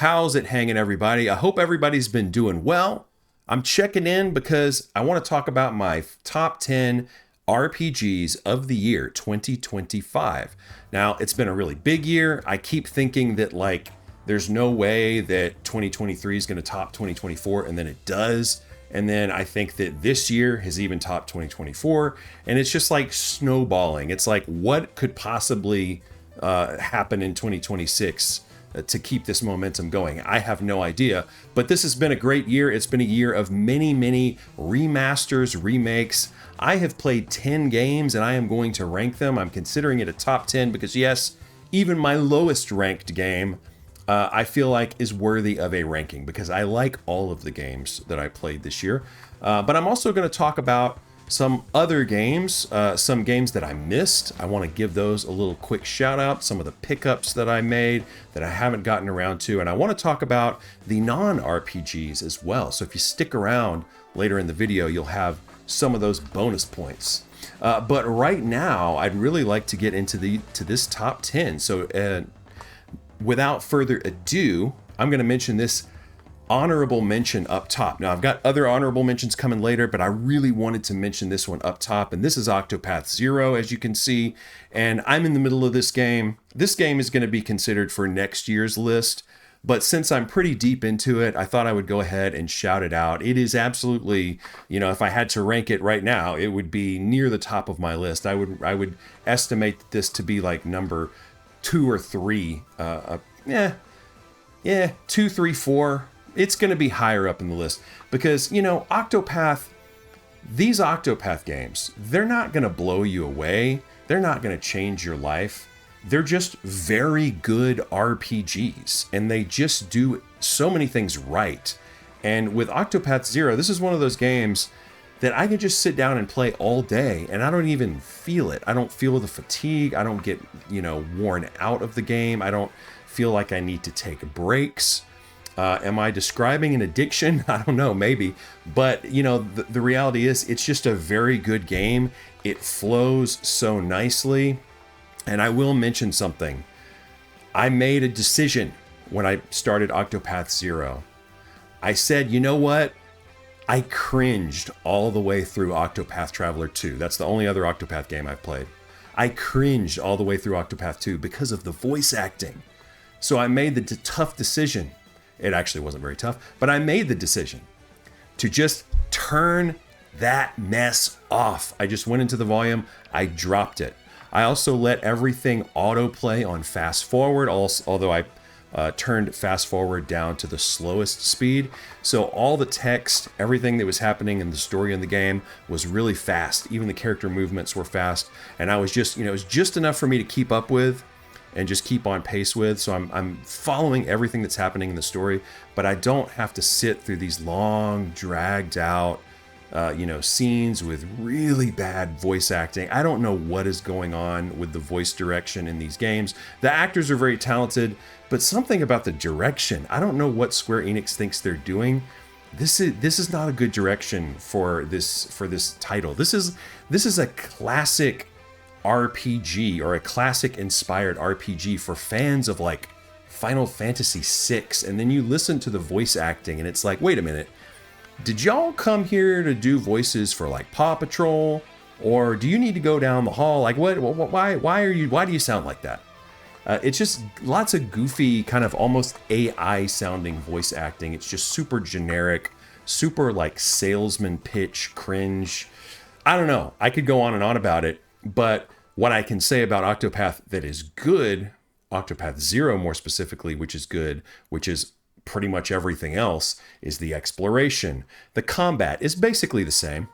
How's it hanging, everybody? I hope everybody's been doing well. I'm checking in because I want to talk about my top 10 RPGs of the year 2025. Now, it's been a really big year. I keep thinking that there's no way that 2023 is going to top 2024, and then it does. And then I think that this year has even topped 2024, and it's just like snowballing. It's like, what could possibly happen in 2026 to keep this momentum going? I have no idea, but this has been a great year. It's been a year of many, many remasters, remakes. I have played 10 games and I am going to rank them. I'm considering it a top 10 because yes, even my lowest ranked game, I feel like is worthy of a ranking because I like all of the games that I played this year. But I'm also going to talk about some other games, some games that I missed. I want to give those a little quick shout out, some of the pickups that I made that I haven't gotten around to. And I want to talk about the non-RPGs as well. So if you stick around later in the video, you'll have some of those bonus points. But right now, I'd really like to get into this top 10. So without further ado, I'm going to mention this honorable mention up top. Now, I've got other honorable mentions coming later, but I really wanted to mention this one up top, and this is Octopath Zero, as you can see, and I'm in the middle of this game. This game is going to be considered for next year's list, but since I'm pretty deep into it, I thought I would go ahead and shout it out. It is absolutely, if I had to rank it right now, it would be near the top of my list. I would estimate this to be like number 2 or 3. 2, 3, 4. It's going to be higher up in the list because, these Octopath games, they're not going to blow you away. They're not going to change your life. They're just very good RPGs, and they just do so many things right. And with Octopath Zero, this is one of those games that I can just sit down and play all day, and I don't even feel it. I don't feel the fatigue. I don't get, worn out of the game. I don't feel like I need to take breaks. Am I describing an addiction? I don't know, maybe. But, the reality is it's just a very good game. It flows so nicely. And I will mention something. I made a decision when I started Octopath Zero. I said, you know what? I cringed all the way through Octopath Traveler 2. That's the only other Octopath game I've played. I cringed all the way through Octopath 2 because of the voice acting. So I made the tough decision. It actually wasn't very tough, but I made the decision to just turn that mess off. I just went into the volume, I dropped it. I also let everything autoplay on fast forward, although I turned fast forward down to the slowest speed. So all the text, everything that was happening in the story in the game was really fast. Even the character movements were fast. And I was just, it was just enough for me to keep up with and just keep on pace with. So I'm following everything that's happening in the story, but I don't have to sit through these long, dragged out, scenes with really bad voice acting. I don't know what is going on with the voice direction in these games. The actors are very talented, but something about the direction, I don't know what Square Enix thinks they're doing. This is not a good direction for this title. This is a classic RPG or a classic inspired RPG for fans of like Final Fantasy VI, and then you listen to the voice acting and it's like, wait a minute, did y'all come here to do voices for like Paw Patrol, or do you need to go down the hall? Like why do you sound like that? It's just lots of goofy, kind of almost AI sounding voice acting. It's just super generic, super like salesman pitch, cringe. I don't know. I could go on and on about it. But what I can say about Octopath that is good, Octopath Zero more specifically, which is good, which is pretty much everything else, is the exploration. The combat is basically the same.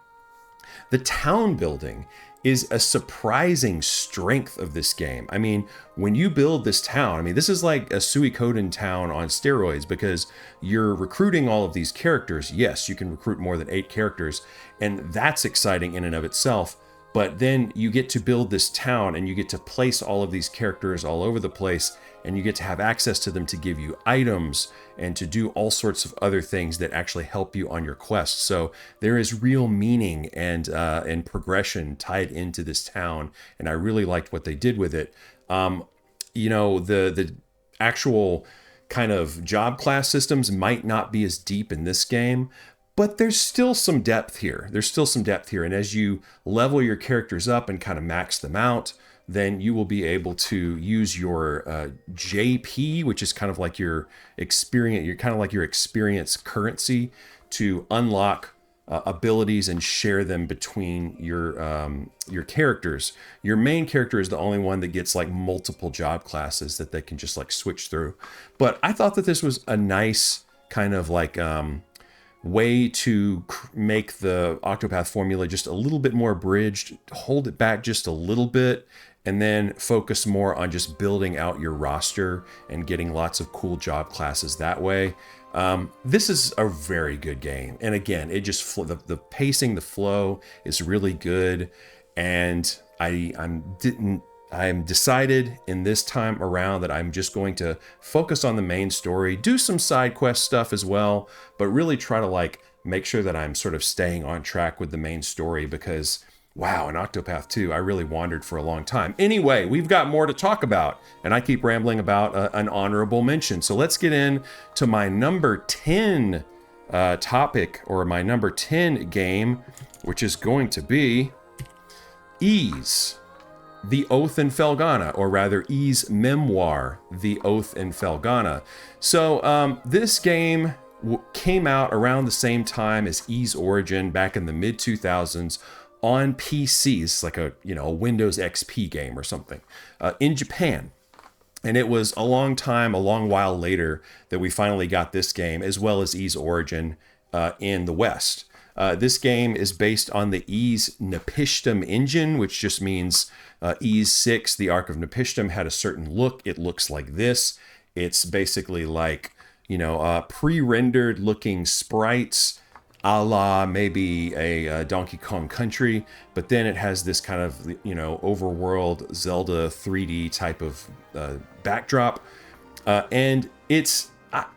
The town building is a surprising strength of this game. I mean, when you build this town, this is like a Suikoden town on steroids because you're recruiting all of these characters. Yes, you can recruit more than 8 characters, and that's exciting in and of itself. But then you get to build this town and you get to place all of these characters all over the place, and you get to have access to them to give you items and to do all sorts of other things that actually help you on your quest. So there is real meaning and progression tied into this town, and I really liked what they did with it. The actual kind of job class systems might not be as deep in this game, but there's still some depth here. There's still some depth here. And as you level your characters up and kind of max them out, then you will be able to use your JP, which is kind of like your experience, your experience currency, to unlock abilities and share them between your characters. Your main character is the only one that gets like multiple job classes that they can just like switch through. But I thought that this was a nice kind of like way to make the Octopath formula just a little bit more abridged, hold it back just a little bit, and then focus more on just building out your roster and getting lots of cool job classes that way. This is a very good game. And again, it just, the pacing, the flow is really good. And I'm decided in this time around that I'm just going to focus on the main story, do some side quest stuff as well, but really try to like make sure that I'm sort of staying on track with the main story, because wow, in Octopath 2, I really wandered for a long time. Anyway, we've got more to talk about, and I keep rambling about an honorable mention. So let's get into my number 10 topic, or my number 10 game, which is going to be Ys, The Oath in Felghana, or rather Ys Memoir, The Oath in Felghana. So this game came out around the same time as Ys Origin back in the mid 2000s on PC. It's like a Windows XP game or something in Japan. And it was a long while later that we finally got this game, as well as Ys Origin in the West. This game is based on the Ys Napishtim engine, which just means Ys 6, the Ark of Napishtim, had a certain look. It looks like this. It's basically like, pre-rendered looking sprites, a la maybe a Donkey Kong Country, but then it has this kind of, overworld Zelda 3D type of backdrop. And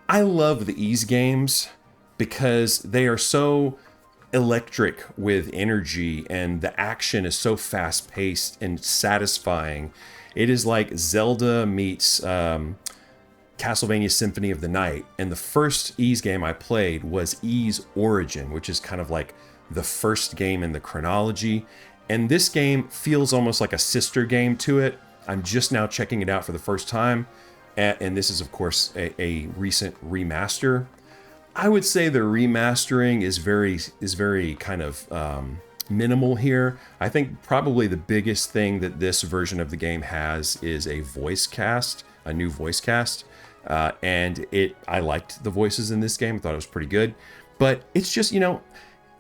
I love the Ys games because they are so electric with energy, and the action is so fast-paced and satisfying. It is like Zelda meets Castlevania Symphony of the Night. And the first Ys game I played was Ys Origin, which is kind of like the first game in the chronology. And this game feels almost like a sister game to it. I'm just now checking it out for the first time. And this is, of course, a recent remaster. I would say the remastering is very kind of minimal here. I think probably the biggest thing that this version of the game has is a voice cast, a new voice cast. And I liked the voices in this game. I thought it was pretty good. But it's just,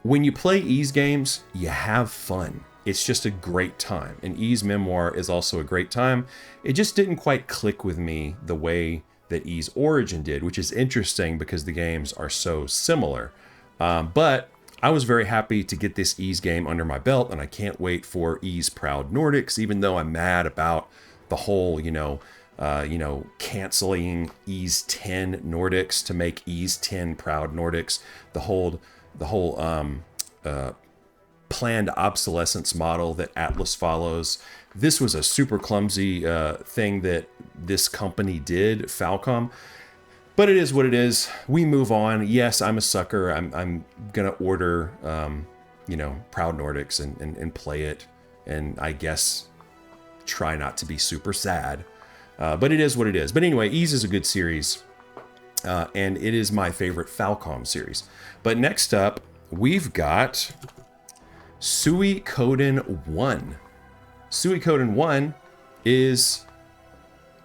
when you play Ys games, you have fun. It's just a great time. And Ys Memoir is also a great time. It just didn't quite click with me the way that Ys Origin did, which is interesting because the games are so similar. But I was very happy to get this Ys game under my belt, and I can't wait for Ys Proud Nordics, even though I'm mad about the whole, canceling Ys 10 Nordics to make Ys 10 Proud Nordics, the whole planned obsolescence model that Atlas follows. This was a super clumsy thing that this company did, Falcom. But it is what it is. We move on. Yes, I'm a sucker. I'm gonna order, Proud Nordics and play it, and I guess try not to be super sad. But it is what it is. But anyway, Ys is a good series, and it is my favorite Falcom series. But next up, we've got Suikoden 1. Suikoden 1 is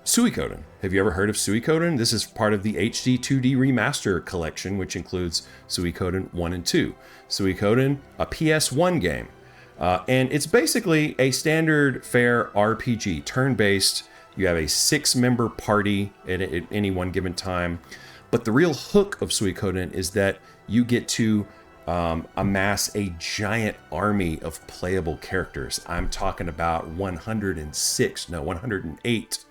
Suikoden. Have you ever heard of Suikoden? This is part of the HD 2D Remaster collection, which includes Suikoden 1 and 2. Suikoden, a PS1 game. And it's basically a standard fare RPG, turn-based. You have a 6-member party at any one given time. But the real hook of Suikoden is that you get to amass a giant army of playable characters. I'm talking about 108.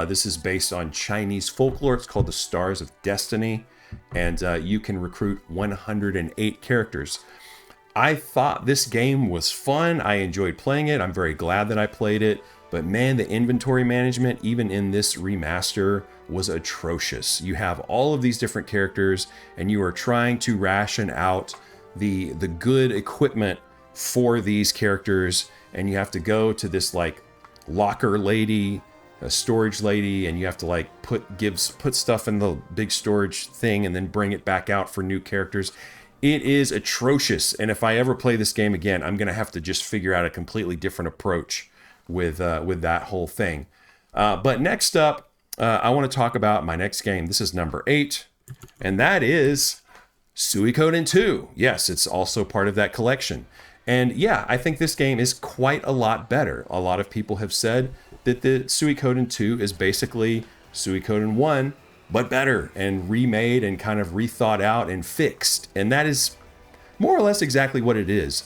This is based on Chinese folklore. It's called the Stars of Destiny, and you can recruit 108 characters. I thought this game was fun. I enjoyed playing it. I'm very glad that I played it. But man, the inventory management, even in this remaster, was atrocious. You have all of these different characters, and you are trying to ration out the good equipment for these characters, and you have to go to this like locker lady, a storage lady, and you have to like put stuff in the big storage thing and then bring it back out for new characters. It is atrocious, and if I ever play this game again, I'm gonna have to just figure out a completely different approach with that whole thing. But next up, I want to talk about my next game. This is number 8, and that is Suikoden 2. Yes, it's also part of that collection. And yeah, I think this game is quite a lot better. A lot of people have said that the Suikoden 2 is basically Suikoden 1, but better and remade and kind of rethought out and fixed. And that is more or less exactly what it is.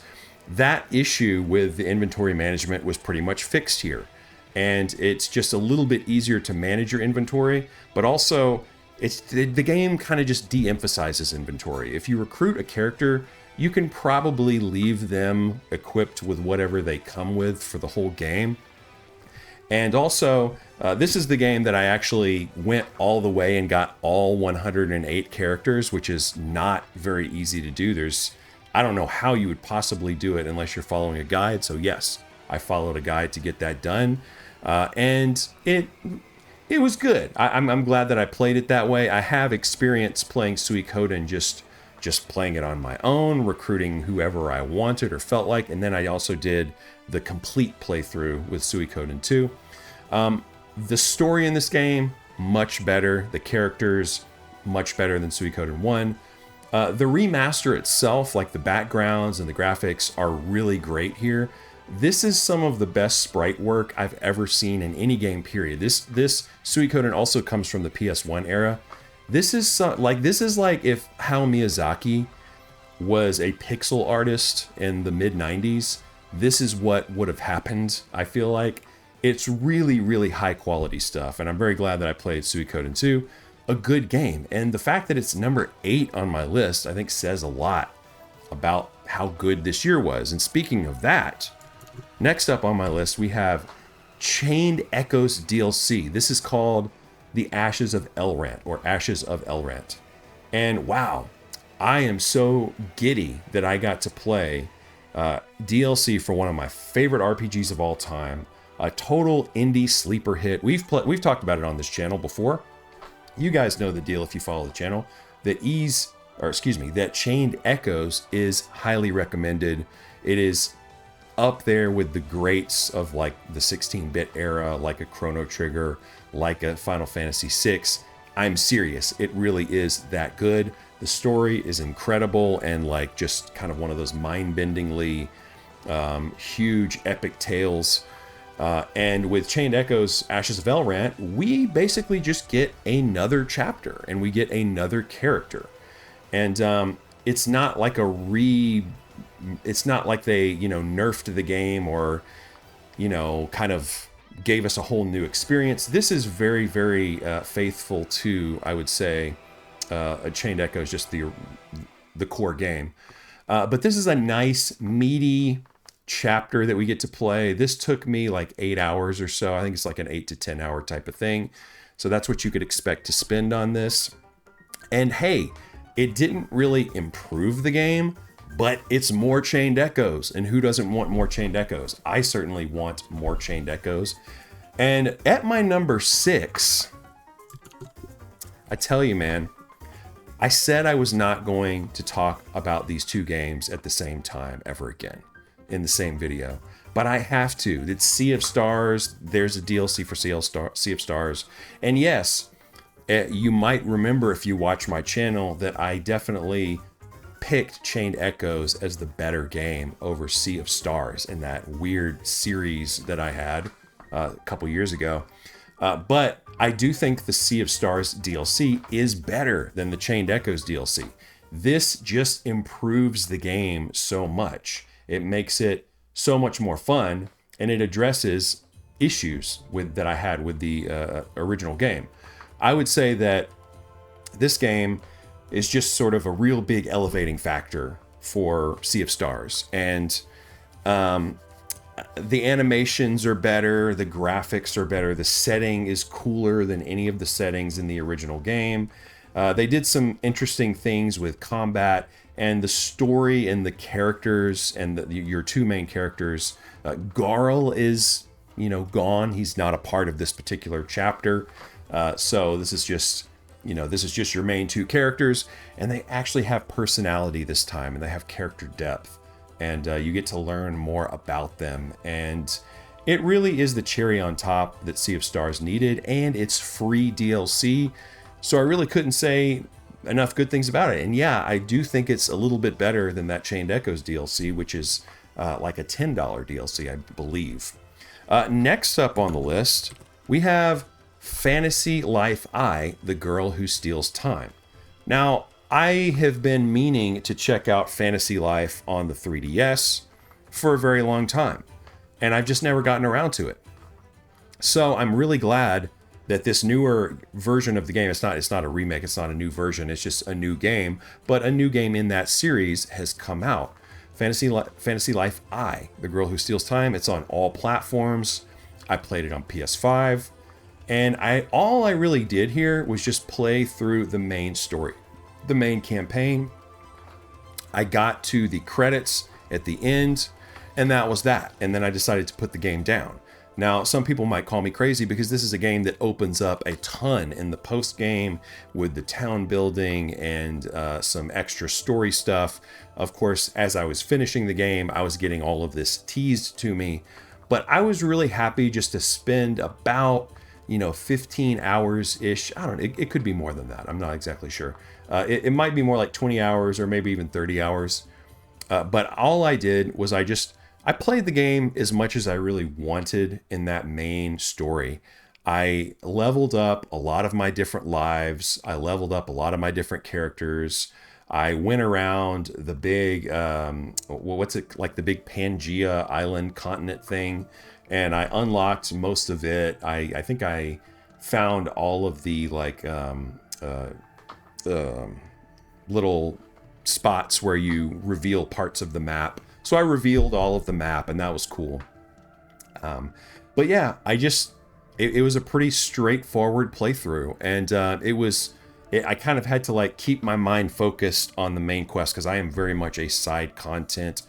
That issue with the inventory management was pretty much fixed here. And it's just a little bit easier to manage your inventory, but also the game kind of just de-emphasizes inventory. If you recruit a character, you can probably leave them equipped with whatever they come with for the whole game. And also, this is the game that I actually went all the way and got all 108 characters, which is not very easy to do. I don't know how you would possibly do it unless you're following a guide. So yes, I followed a guide to get that done. And it was good. I'm glad that I played it that way. I have experience playing Suikoden just playing it on my own, recruiting whoever I wanted or felt like, and then I also did the complete playthrough with Suikoden 2. The story in this game, much better. The characters, much better than Suikoden 1. The remaster itself, like the backgrounds and the graphics, are really great here. This is some of the best sprite work I've ever seen in any game, period. This Suikoden also comes from the PS1 era. This is like if Hayao Miyazaki was a pixel artist in the mid-90s. This is what would have happened, I feel like. It's really, really high quality stuff, and I'm very glad that I played Suikoden 2. A good game, and the fact that it's number 8 on my list, I think says a lot about how good this year was. And speaking of that, next up on my list, we have Chained Echoes DLC. This is called The Ashes of Elrant, or Ashes of Elrant. And wow, I am so giddy that I got to play DLC for one of my favorite RPGs of all time. A total indie sleeper hit. We've talked about it on this channel before. You guys know the deal if you follow the channel. That Chained Echoes is highly recommended. It is up there with the greats of like the 16-bit era, like a Chrono Trigger, like a Final Fantasy VI. I'm serious. It really is that good. The story is incredible and like just kind of one of those mind-bendingly huge epic tales. And with Chained Echoes, Ashes of Elrant, we basically just get another chapter and we get another character. And it's not like it's not like they, nerfed the game or, kind of gave us a whole new experience. This is very, very faithful to, I would say, Chained Echoes, just the core game. But this is a nice, meaty chapter that we get to play. This took me like 8 hours or so. I think it's like an 8 to 10 hour type of thing. So that's what you could expect to spend on this. And hey, it didn't really improve the game, but it's more Chained Echoes. And who doesn't want more Chained Echoes? I certainly want more Chained Echoes. And at my number 6, I tell you, man, I said I was not going to talk about these two games at the same time ever again in the same video, but I have to. It's Sea of Stars. There's a DLC for Sea of Stars. And yes, you might remember if you watch my channel that I definitely picked Chained Echoes as the better game over Sea of Stars in that weird series that I had a couple years ago. But I do think the Sea of Stars DLC is better than the Chained Echoes DLC. This just improves the game so much. It makes it so much more fun, and it addresses issues that I had with the original game. I would say that this game is just sort of a real big elevating factor for Sea of Stars. And The animations are better, the graphics are better, the setting is cooler than any of the settings in the original game. They did some interesting things with combat and the story and the characters and your two main characters. Garl is, gone. He's not a part of this particular chapter. So this is just, this is just your main two characters, and they actually have personality this time, and they have character depth, and you get to learn more about them. And it really is the cherry on top that Sea of Stars needed, and it's free DLC. So I really couldn't say enough good things about it. And yeah, I do think it's a little bit better than that Chained Echoes DLC, which is like a $10 DLC, I believe. Next up on the list, we have Fantasy Life I, The Girl Who Steals Time. Now, I have been meaning to check out Fantasy Life on the 3DS for a very long time, and I've just never gotten around to it. So I'm really glad that this newer version of the game, it's not a remake, it's not a new version, it's just a new game, but a new game in that series has come out. Fantasy Life I, The Girl Who Steals Time. It's on all platforms. I played it on PS5, and all I really did here was just play through the main story, the main campaign. I got to the credits at the end, and that was that. And then I decided to put the game down. Now, some people might call me crazy because this is a game that opens up a ton in the post-game with the town building and some extra story stuff. Of course, as I was finishing the game, I was getting all of this teased to me. But I was really happy just to spend about, 15 hours-ish. I don't know, it could be more than that. I'm not exactly sure. It might be more like 20 hours or maybe even 30 hours. But all I did was I played the game as much as I really wanted in that main story. I leveled up a lot of my different lives. I leveled up a lot of my different characters. I went around the big, what's it, like the big Pangea island continent thing, and I unlocked most of it. I think I found all of the little spots where you reveal parts of the map. So I revealed all of the map, and that was cool. But yeah, it was a pretty straightforward playthrough, and I kind of had to keep my mind focused on the main quest because I am very much a side content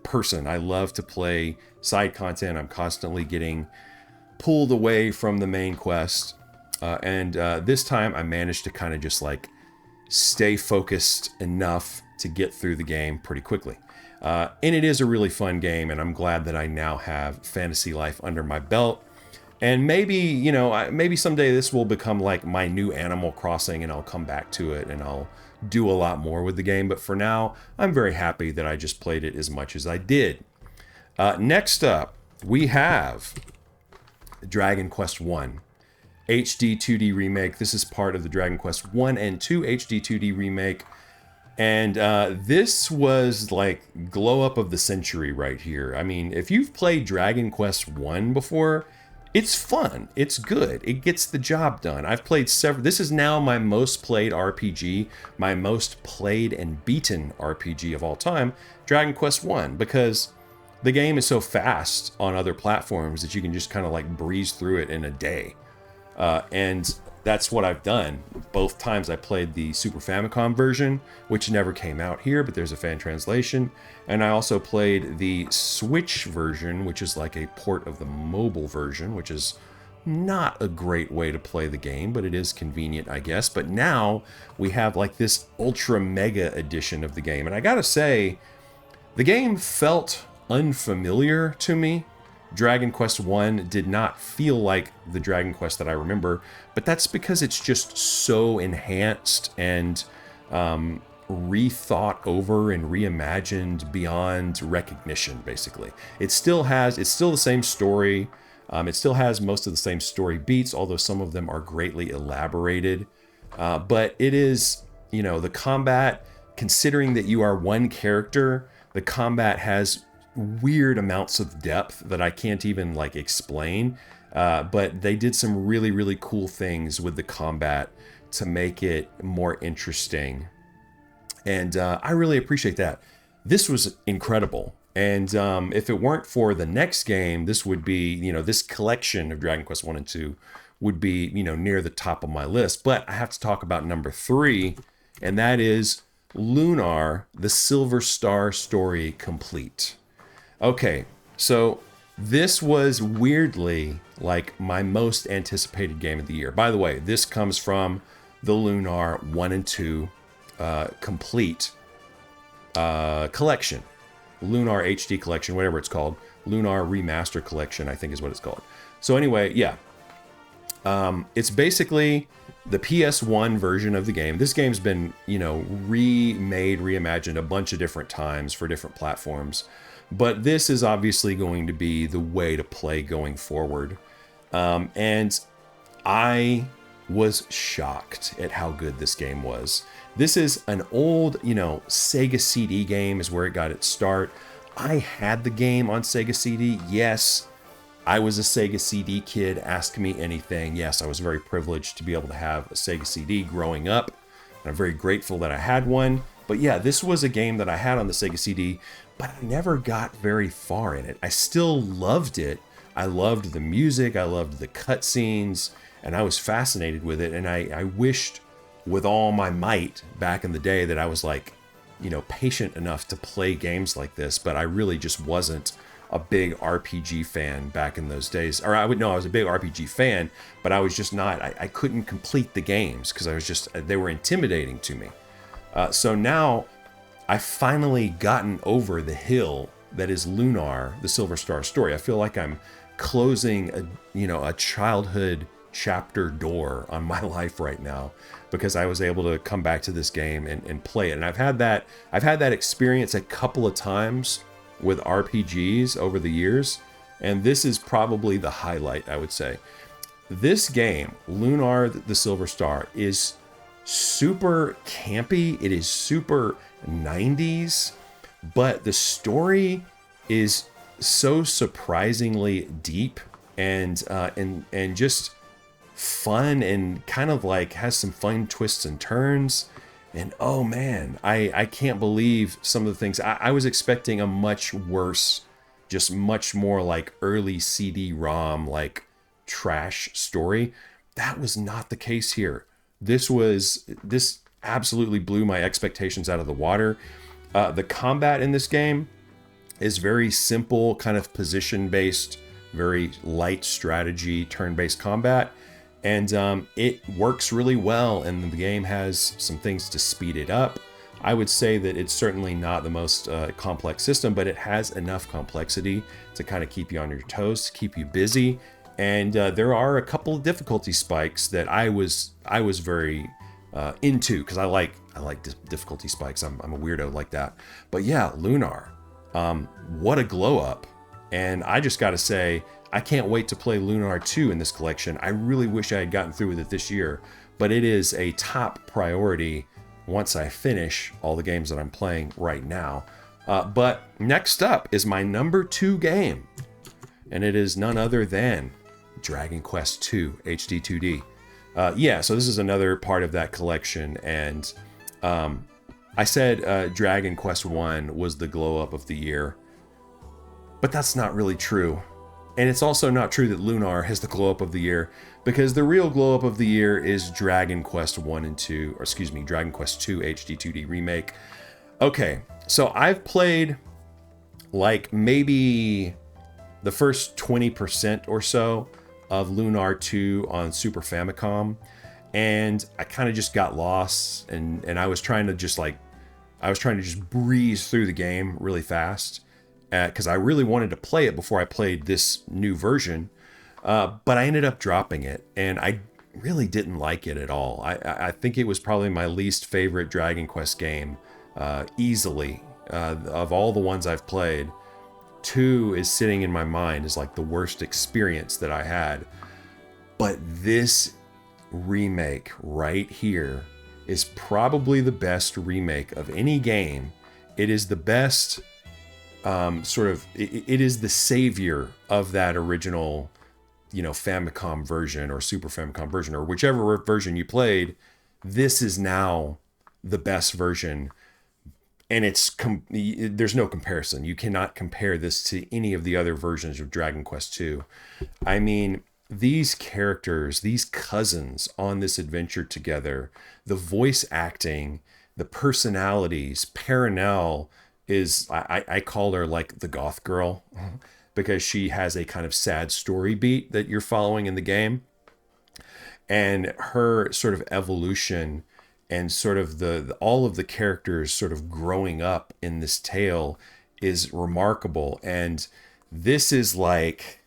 person. I love to play side content. I'm constantly getting pulled away from the main quest, and this time I managed to kind of just stay focused enough to get through the game pretty quickly. And it is a really fun game, and I'm glad that I now have Fantasy Life under my belt. And maybe, maybe someday this will become like my new Animal Crossing, and I'll come back to it and I'll do a lot more with the game. But for now, I'm very happy that I just played it as much as I did. Next up, we have Dragon Quest 1 HD 2D remake. This is part of the Dragon Quest 1 and 2 HD 2D remake. And this was like glow up of the century right here. I mean, if you've played Dragon Quest 1 before, it's fun. It's good. It gets the job done. I've played several. This is now my most played RPG, my most played and beaten RPG of all time, Dragon Quest 1, because the game is so fast on other platforms that you can just kind of breeze through it in a day. And that's what I've done. Both times I played the Super Famicom version, which never came out here, but there's a fan translation. And I also played the Switch version, which is like a port of the mobile version, which is not a great way to play the game, but it is convenient, I guess. But now we have this ultra mega edition of the game. And I gotta say, the game felt unfamiliar to me. Dragon Quest 1 did not feel like the Dragon Quest that I remember, but that's because it's just so enhanced and rethought over and reimagined beyond recognition, basically. It's still the same story. It still has most of the same story beats, although some of them are greatly elaborated. But it is, the combat, considering that you are one character, the combat has weird amounts of depth that I can't even explain, but they did some really, really cool things with the combat to make it more interesting, and I really appreciate that. This was incredible. And if it weren't for the next game, this would be, this collection of Dragon Quest 1 and 2 would be, near the top of my list. But I have to talk about number 3, and that is Lunar, the Silver Star Story Complete. Okay, so this was weirdly like my most anticipated game of the year. By the way, this comes from the Lunar 1 and 2 Complete collection. Lunar HD collection, whatever it's called. Lunar Remaster collection, I think is what it's called. So anyway, yeah. It's basically the PS1 version of the game. This game's been, remade, reimagined a bunch of different times for different platforms. But this is obviously going to be the way to play going forward. And I was shocked at how good this game was. This is an old, Sega CD game is where it got its start. I had the game on Sega CD. Yes, I was a Sega CD kid. Ask me anything. Yes, I was very privileged to be able to have a Sega CD growing up. And I'm very grateful that I had one. But yeah, this was a game that I had on the Sega CD, but I never got very far in it. I still loved it. I loved the music. I loved the cutscenes. And I was fascinated with it. And I wished with all my might back in the day that I was patient enough to play games like this. But I really just wasn't a big RPG fan back in those days. Or I was a big RPG fan, but I was just not, I couldn't complete the games because they were intimidating to me. So now I've finally gotten over the hill that is Lunar, the Silver Star Story. I feel like I'm closing a childhood chapter door on my life right now because I was able to come back to this game and play it. And I've had that experience a couple of times with RPGs over the years, and this is probably the highlight, I would say. This game, Lunar the Silver Star, is super campy. It is super 90s, but the story is so surprisingly deep and just fun and kind of like has some fun twists and turns. And oh man, I can't believe some of the things. I was expecting a much worse, just much more like early CD-ROM, like trash story. That was not the case here. This absolutely blew my expectations out of the water. The combat in this game is very simple, kind of position-based, very light strategy, turn-based combat. And it works really well, and the game has some things to speed it up. I would say that it's certainly not the most complex system, but it has enough complexity to kind of keep you on your toes, to keep you busy. And there are a couple of difficulty spikes that I was very into because I like difficulty spikes. I'm a weirdo like that. But yeah, Lunar, what a glow up! And I just got to say, I can't wait to play Lunar 2 in this collection. I really wish I had gotten through with it this year, but it is a top priority once I finish all the games that I'm playing right now. But next up is my number 2 game, and it is none other than Dragon Quest II HD 2D. So this is another part of that collection, and I said Dragon Quest 1 was the glow up of the year, but that's not really true. And it's also not true that Lunar has the glow up of the year, because the real glow up of the year is Dragon Quest 1 and 2, or excuse me, Dragon Quest 2 HD 2D remake. Okay, so I've played like maybe the first 20% or so of Lunar 2 on Super Famicom, and I kind of just got lost, and I was trying to just breeze through the game really fast. Because I really wanted to play it before I played this new version, but I ended up dropping it, and I really didn't like it at all. I think it was probably my least favorite Dragon Quest game, easily. Of all the ones I've played, 2 is sitting in my mind as like the worst experience that I had. But this remake right here is probably the best remake of any game. It is the best... it is the savior of that original, Famicom version or Super Famicom version, or whichever version you played. This is now the best version, and there's no comparison. You cannot compare this to any of the other versions of Dragon Quest II. I mean, these characters, these cousins on this adventure together, the voice acting, the personalities. Perenelle is, I call her like the goth girl because she has a kind of sad story beat that you're following in the game. And her sort of evolution and sort of all of the characters sort of growing up in this tale is remarkable. And this is like,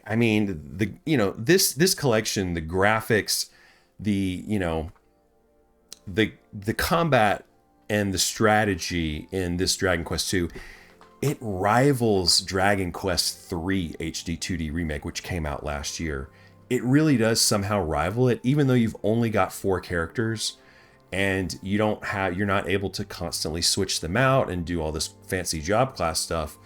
I mean, this collection, the graphics, the combat and the strategy in this Dragon Quest II, it rivals Dragon Quest III HD 2D remake, which came out last year. It really does somehow rival it, even though you've only got 4 characters and you're not able to constantly switch them out and do all this fancy job class stuff.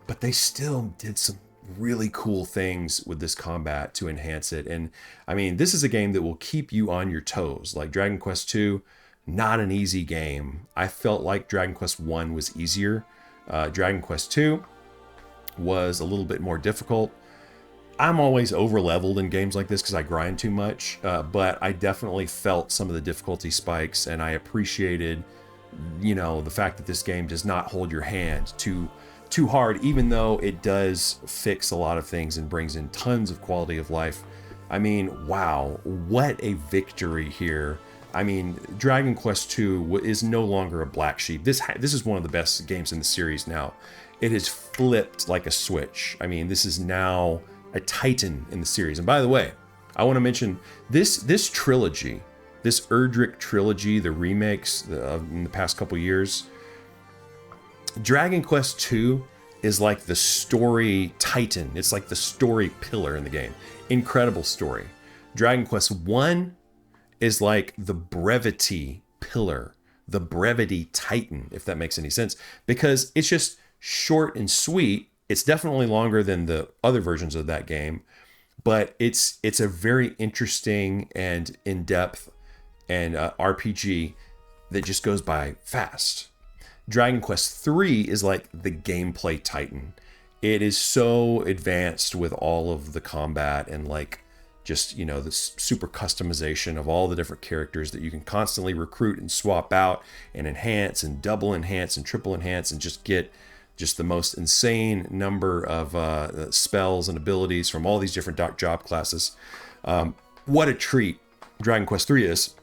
But they still did some really cool things with this combat to enhance it. And I mean, this is a game that will keep you on your toes. Like Dragon Quest II, not an easy game. I felt like Dragon Quest I was easier. Dragon Quest II was a little bit more difficult. I'm always over leveled in games like this because I grind too much, but I definitely felt some of the difficulty spikes, and I appreciated, the fact that this game does not hold your hand too hard, even though it does fix a lot of things and brings in tons of quality of life. I mean, wow, what a victory here. I mean, Dragon Quest II is no longer a black sheep. This is one of the best games in the series now. It has flipped like a switch. I mean, this is now a titan in the series. And by the way, I want to mention this trilogy, this Erdrick trilogy, the remakes in the past couple years. Dragon Quest II is like the story titan. It's like the story pillar in the game. Incredible story. Dragon Quest I is like the brevity pillar, the brevity titan, if that makes any sense, because it's just short and sweet. It's definitely longer than the other versions of that game, but it's a very interesting and in-depth and RPG that just goes by fast. Dragon Quest III is like the gameplay titan. It is so advanced with all of the combat and like just, the super customization of all the different characters that you can constantly recruit and swap out and enhance and double enhance and triple enhance and just get just the most insane number of spells and abilities from all these different job classes. What a treat Dragon Quest III is.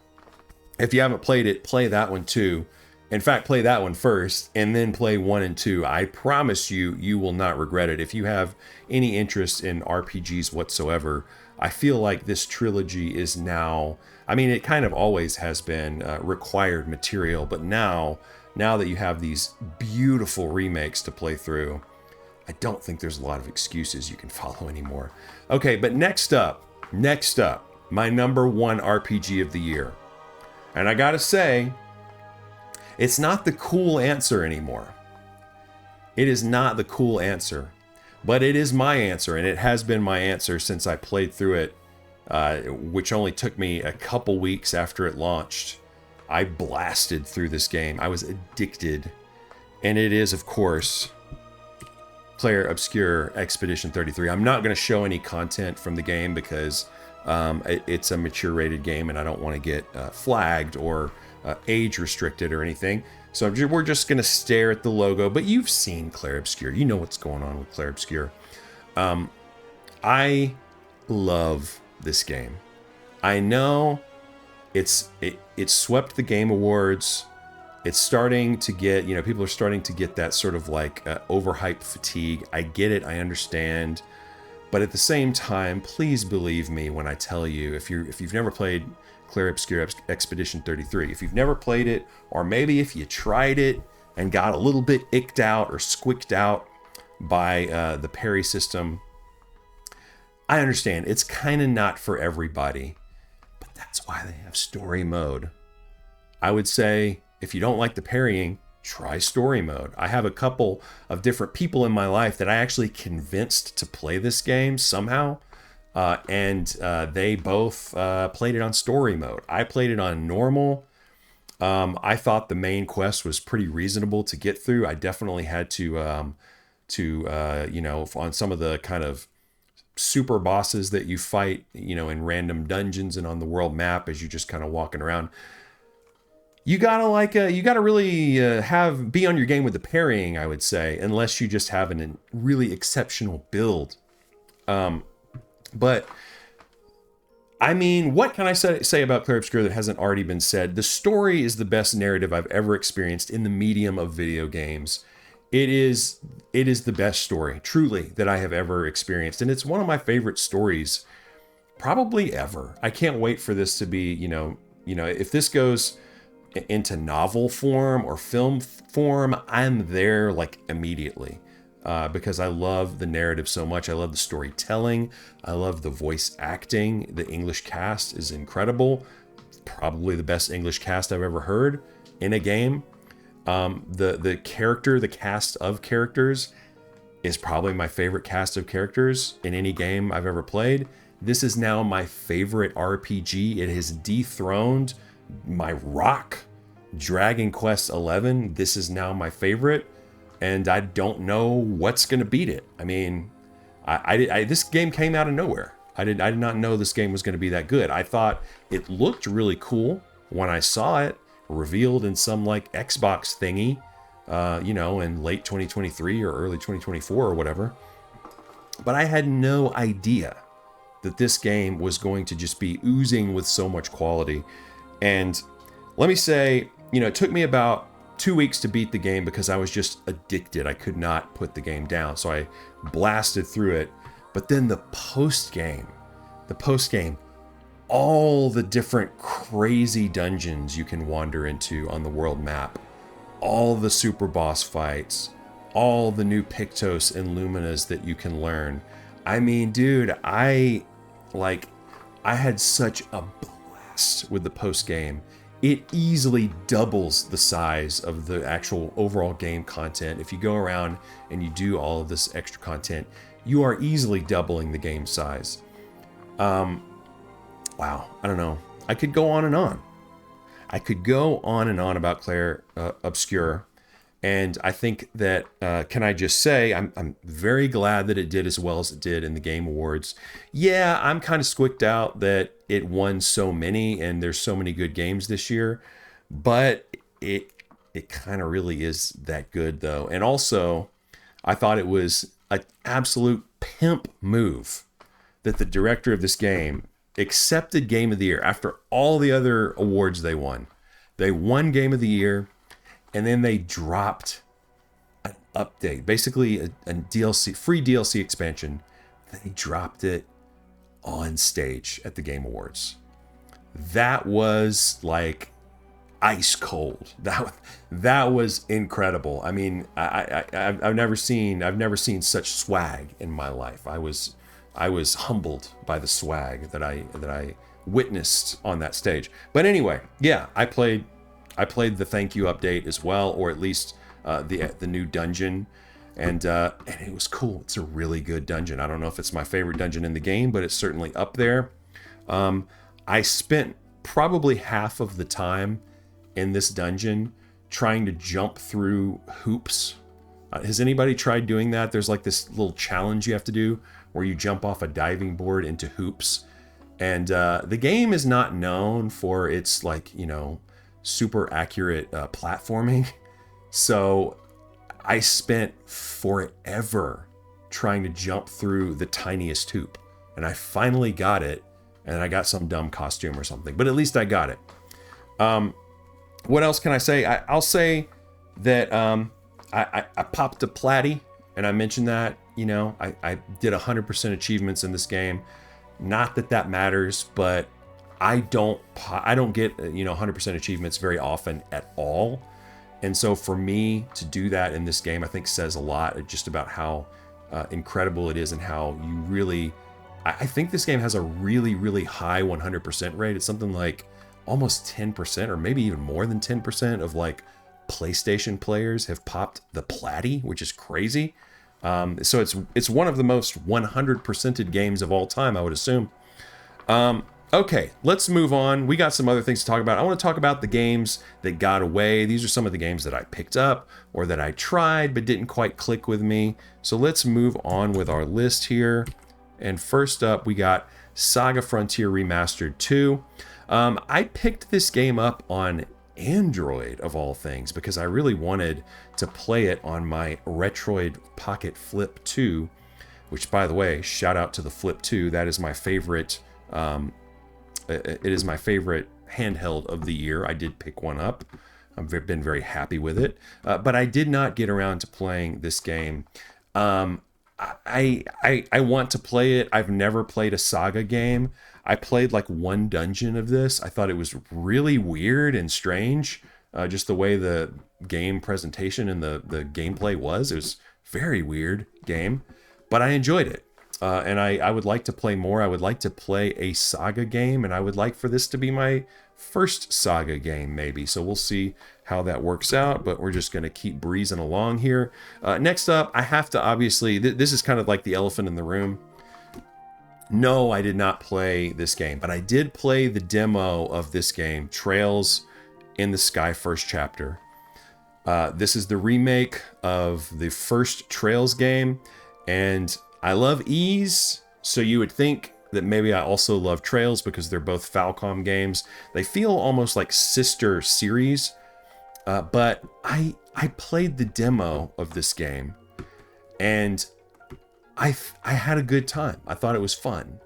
If you haven't played it, play that one too. In fact, play that one first and then play 1 and 2. I promise you will not regret it. If you have any interest in RPGs whatsoever, I feel like this trilogy is now, I mean, it kind of always has been required material, but now that you have these beautiful remakes to play through, I don't think there's a lot of excuses you can follow anymore. Okay, but next up, my number 1 RPG of the year. And I gotta say, it's not the cool answer anymore. It is not the cool answer, but it is my answer, and it has been my answer since I played through it, which only took me a couple weeks after it launched. I blasted through this game. I was addicted. And it is, of course, Clair Obscur Expedition 33. I'm not going to show any content from the game because it's a mature rated game and I don't want to get flagged or age restricted or anything. So we're just going to stare at the logo. But you've seen Clair Obscur. You know what's going on with Clair Obscur. I love this game. I know it swept the Game Awards. It's starting to get, people are starting to get that sort of like overhype fatigue. I get it. I understand. But at the same time, please believe me when I tell you, if you've never played Clair Obscur Expedition 33, if you've never played it, or maybe if you tried it and got a little bit icked out or squicked out by the parry system, I understand. It's kind of not for everybody. That's why they have story mode. I would say if you don't like the parrying, try story mode. I have a couple of different people in my life that I actually convinced to play this game somehow, and they both played it on story mode. I played it on normal. I thought the main quest was pretty reasonable to get through. I definitely had to you know, on some of the kind of super bosses that you fight, you know, in random dungeons and on the world map as you're just kind of walking around. You gotta you gotta really be on your game with the parrying, I would say, unless you just have a really exceptional build. But I mean, what can I say about Clair Obscur that hasn't already been said? The story is the best narrative I've ever experienced in the medium of video games. It is the best story, truly, that I have ever experienced. And it's one of my favorite stories, probably ever. I can't wait for this to be, if this goes into novel form or film form, I'm there like immediately. Because I love the narrative so much. I love the storytelling. I love the voice acting. The English cast is incredible. Probably the best English cast I've ever heard in a game. The cast of characters is probably my favorite cast of characters in any game I've ever played. This is now my favorite RPG. It has dethroned my rock, Dragon Quest XI. This is now my favorite. And I don't know what's going to beat it. I mean, this game came out of nowhere. I did not know this game was going to be that good. I thought it looked really cool when I saw it revealed in some like Xbox thingy, in late 2023 or early 2024 or whatever. But I had no idea that this game was going to just be oozing with so much quality. And let me say, it took me about 2 weeks to beat the game because I was just addicted. I could not put the game down. So I blasted through it. But then the post game, all the different crazy dungeons you can wander into on the world map, all the super boss fights, all the new Pictos and Luminas that you can learn. I mean, dude, I had such a blast with the post game. It easily doubles the size of the actual overall game content. If you go around and you do all of this extra content, you are easily doubling the game size. Wow, I don't know. I could go on and on. I could go on and on about Clair Obscur. And I think that, can I just say, I'm very glad that it did as well as it did in the Game Awards. Yeah, I'm kind of squicked out that it won so many and there's so many good games this year. But it kind of really is that good, though. And also, I thought it was an absolute pimp move that the director of this game accepted Game of the Year after all the other awards they won. They won Game of the Year. And then they dropped an update, basically a DLC, free DLC expansion. They dropped it on stage at the Game Awards. That was like ice cold. That was incredible. I mean, I've never seen such swag in my life. I was humbled by the swag that I witnessed on that stage. But anyway, yeah, I played the thank you update as well, or at least the new dungeon, and it was cool. It's a really good dungeon. I don't know if it's my favorite dungeon in the game, but it's certainly up there. I spent probably half of the time in this dungeon trying to jump through hoops. Has anybody tried doing that? There's like this little challenge you have to do where you jump off a diving board into hoops, and the game is not known for its super accurate platforming. So I spent forever trying to jump through the tiniest hoop, and I finally got it, and I got some dumb costume or something, but at least I got it. What else can I say? I'll say that I popped a platy, and I mentioned that I did 100% achievements in this game. Not that matters, but I don't get 100% achievements very often at all. And so for me to do that in this game, I think says a lot just about how incredible it is and how you really, I think this game has a really, really high 100% rate. It's something like almost 10% or maybe even more than 10% of like PlayStation players have popped the platy, which is crazy. So it's one of the most 100%ed games of all time, I would assume. Okay, let's move on. We got some other things to talk about. I want to talk about the games that got away. These are some of the games that I picked up or that I tried but didn't quite click with me. So let's move on with our list here. And first up, we got Saga Frontier Remastered 2. I picked this game up on Android, of all things, because I really wanted to play it on my Retroid Pocket Flip 2, which, by the way, shout out to the Flip 2. That is my favorite... it is my favorite handheld of the year. I did pick one up. I've been very happy with it. But I did not get around to playing this game. I want to play it. I've never played a Saga game. I played like one dungeon of this. I thought it was really weird and strange. Just the way the game presentation and the gameplay was. It was very weird game. But I enjoyed it. And I would like to play more. I would like to play a Saga game, and I would like for this to be my first Saga game, maybe. So we'll see how that works out, but we're just going to keep breezing along here. Next up, I have to obviously... this is kind of like the elephant in the room. No, I did not play this game, but I did play the demo of this game, Trails in the Sky First Chapter. This is the remake of the first Trails game, and... I love Ease, so you would think that maybe I also love Trails because they're both Falcom games. They feel almost like sister series, but I played the demo of this game, and I had a good time. I thought it was fun,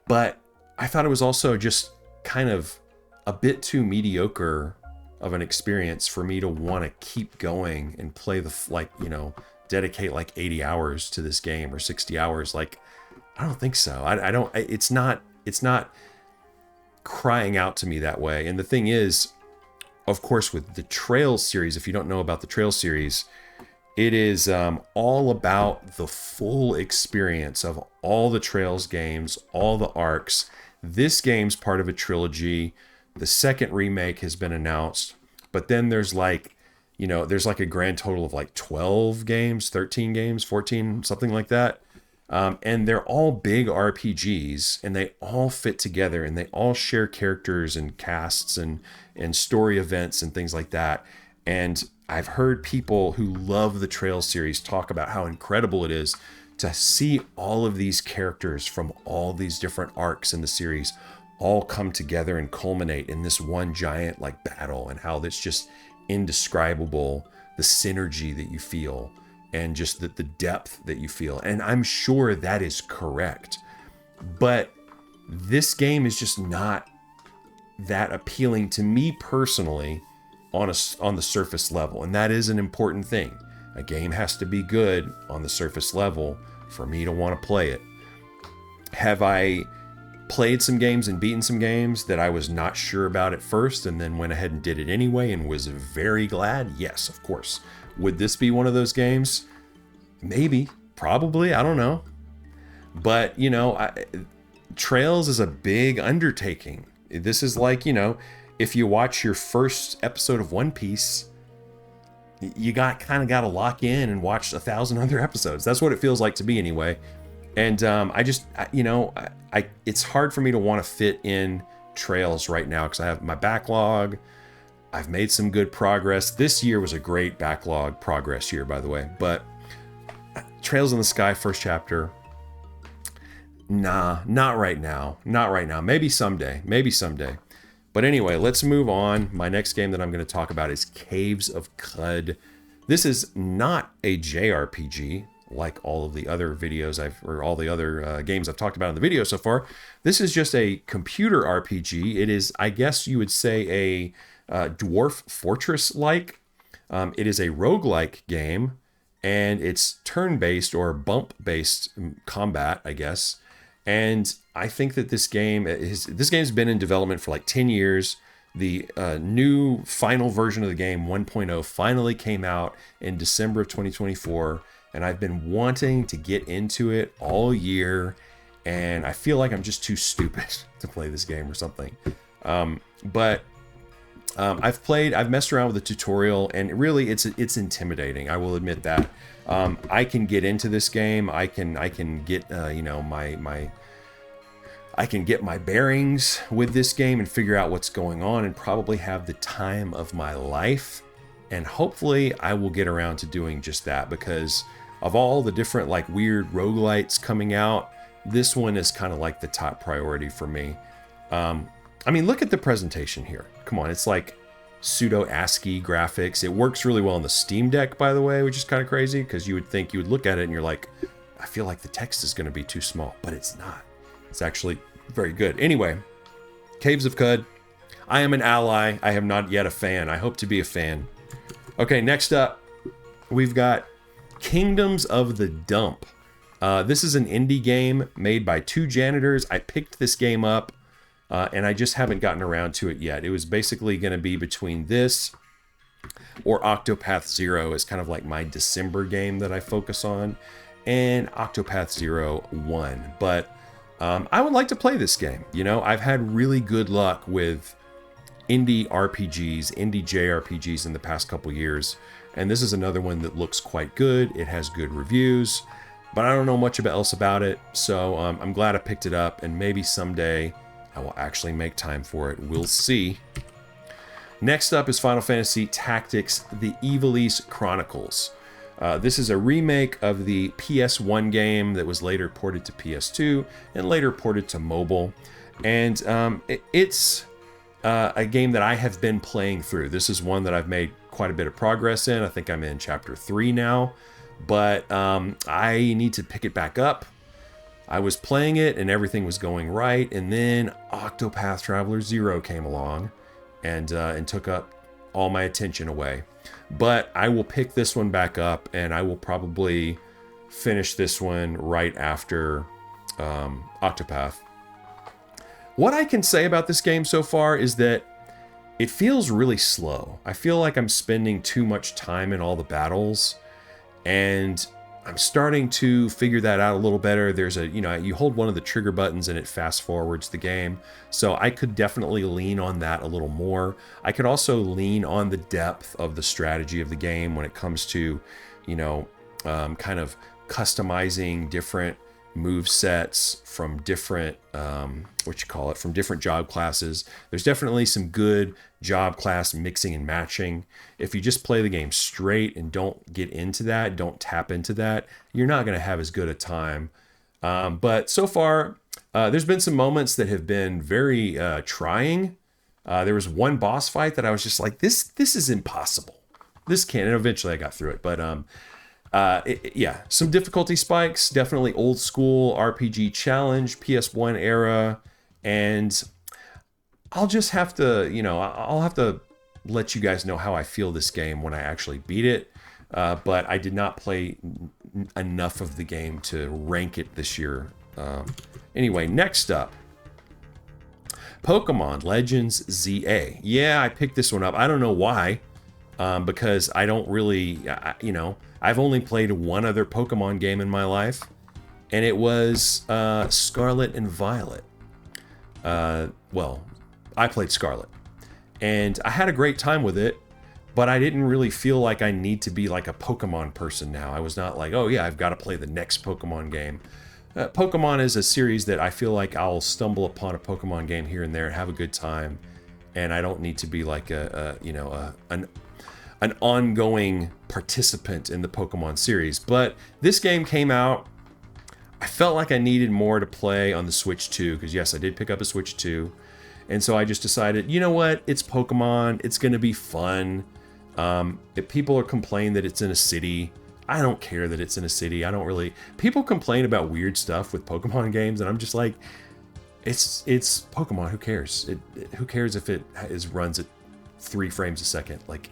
but I thought it was also just kind of a bit too mediocre of an experience for me to want to keep going and play dedicate like 80 hours to this game or 60 hours. Like, I don't think so. I don't, it's not crying out to me that way. And the thing is, of course, with the Trails series, if you don't know about the Trails series, it is all about the full experience of all the Trails games, all the arcs. This game's part of a trilogy. The second remake has been announced, but then there's like, there's like a grand total of like 12 games, 13 games, 14, something like that. And they're all big RPGs, and they all fit together, and they all share characters and casts and story events and things like that. And I've heard people who love the Trails series talk about how incredible it is to see all of these characters from all these different arcs in the series all come together and culminate in this one giant like battle, and how that's just indescribable, the synergy that you feel and just the depth that you feel. And I'm sure that is correct, but this game is just not that appealing to me personally on the surface level, and that is an important thing. A game has to be good on the surface level for me to want to play it. Have I played some games and beaten some games that I was not sure about at first and then went ahead and did it anyway and was very glad? Yes, of course. Would this be one of those games? Maybe, probably, I don't know. But, Trails is a big undertaking. This is like, if you watch your first episode of One Piece, you kind of got to lock in and watch 1,000 other episodes. That's what it feels like to me anyway. And it's hard for me to want to fit in Trails right now because I have my backlog. I've made some good progress. This year was a great backlog progress year, by the way. But Trails in the Sky First Chapter, nah, not right now. Not right now. Maybe someday. But anyway, let's move on. My next game that I'm going to talk about is Caves of Qud. This is not a JRPG. Like all of the other videos all the other games I've talked about in the video so far. This is just a computer RPG. It is, I guess you would say, a Dwarf Fortress-like. It is a roguelike game, and it's turn-based or bump-based combat, I guess. And I think that this game's been in development for like 10 years. The new final version of the game, 1.0, finally came out in December of 2024. And I've been wanting to get into it all year, and I feel like I'm just too stupid to play this game or something. But I've messed around with the tutorial, and really it's intimidating. I will admit that. I can get into this game. I can get I can get my bearings with this game and figure out what's going on and probably have the time of my life. And hopefully I will get around to doing just that, because of all the different like weird roguelites coming out, this one is kind of like the top priority for me. I mean, look at the presentation here. Come on, it's like pseudo ASCII graphics. It works really well on the Steam Deck, by the way, which is kind of crazy, because you would think you would look at it and you're like, I feel like the text is going to be too small, but it's not. It's actually very good. Anyway, Caves of Cud. I am an ally. I am not yet a fan. I hope to be a fan. Okay, next up, we've got Kingdoms of the Dump. This is an indie game made by two janitors. I picked this game up, and I just haven't gotten around to it yet. It was basically going to be between this or Octopath Zero is kind of like my December game that I focus on, and Octopath Zero won. But I would like to play this game. You know, I've had really good luck with indie RPGs, indie JRPGs in the past couple years, and this is another one that looks quite good. It has good reviews, but I don't know much else about it, so I'm glad I picked it up, and maybe someday I will actually make time for it. We'll see. Next up is Final Fantasy Tactics: The Ivalice Chronicles. This is a remake of the PS1 game that was later ported to PS2 and later ported to mobile. And it's a game that I have been playing through. This is one that I've made quite a bit of progress in. I think I'm in chapter 3 now, but I need to pick it back up. I was playing it and everything was going right, and then Octopath Traveler 0 came along and took up all my attention away. But I will pick this one back up, and I will probably finish this one right after Octopath. What I can say about this game so far is that it feels really slow. I feel like I'm spending too much time in all the battles, and I'm starting to figure that out a little better. There's a, you hold one of the trigger buttons and it fast forwards the game. So I could definitely lean on that a little more. I could also lean on the depth of the strategy of the game when it comes to, kind of customizing different move sets from different, from different job classes. There's definitely some good job class mixing and matching. If you just play the game straight and don't get into that, don't tap into that, you're not going to have as good a time. But so far, there's been some moments that have been very trying. There was one boss fight that I was just like, this is impossible. This can't. And eventually I got through it. But some difficulty spikes, definitely old school RPG challenge, PS1 era, and I'll just have to, I'll have to let you guys know how I feel this game when I actually beat it. But I did not play enough of the game to rank it this year. Anyway, next up, Pokemon Legends ZA. Yeah, I picked this one up. I don't know why, because I don't really, I've only played one other Pokemon game in my life, and it was Scarlet and Violet. I played Scarlet, and I had a great time with it, but I didn't really feel like I need to be like a Pokemon person now. I was not like, oh yeah, I've got to play the next Pokemon game. Pokemon is a series that I feel like I'll stumble upon a Pokemon game here and there and have a good time, and I don't need to be like an ongoing participant in the Pokemon series. But this game came out, I felt like I needed more to play on the Switch 2, because yes, I did pick up a Switch 2, and so I just decided, you know what, it's Pokemon, it's gonna be fun. If people are complaining that it's in a city, I don't care that it's in a city. People complain about weird stuff with Pokemon games, and I'm just like, it's Pokemon, who cares? Who cares if it runs at 3 frames a second? Like,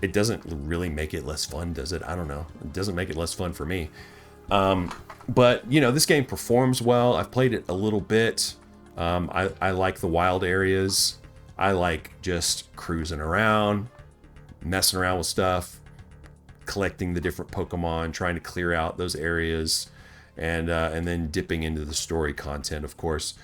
it doesn't really make it less fun, does it? I don't know. It doesn't make it less fun for me. But, this game performs well. I've played it a little bit. I like the wild areas. I like just cruising around, messing around with stuff, collecting the different Pokemon, trying to clear out those areas, and then dipping into the story content, of course.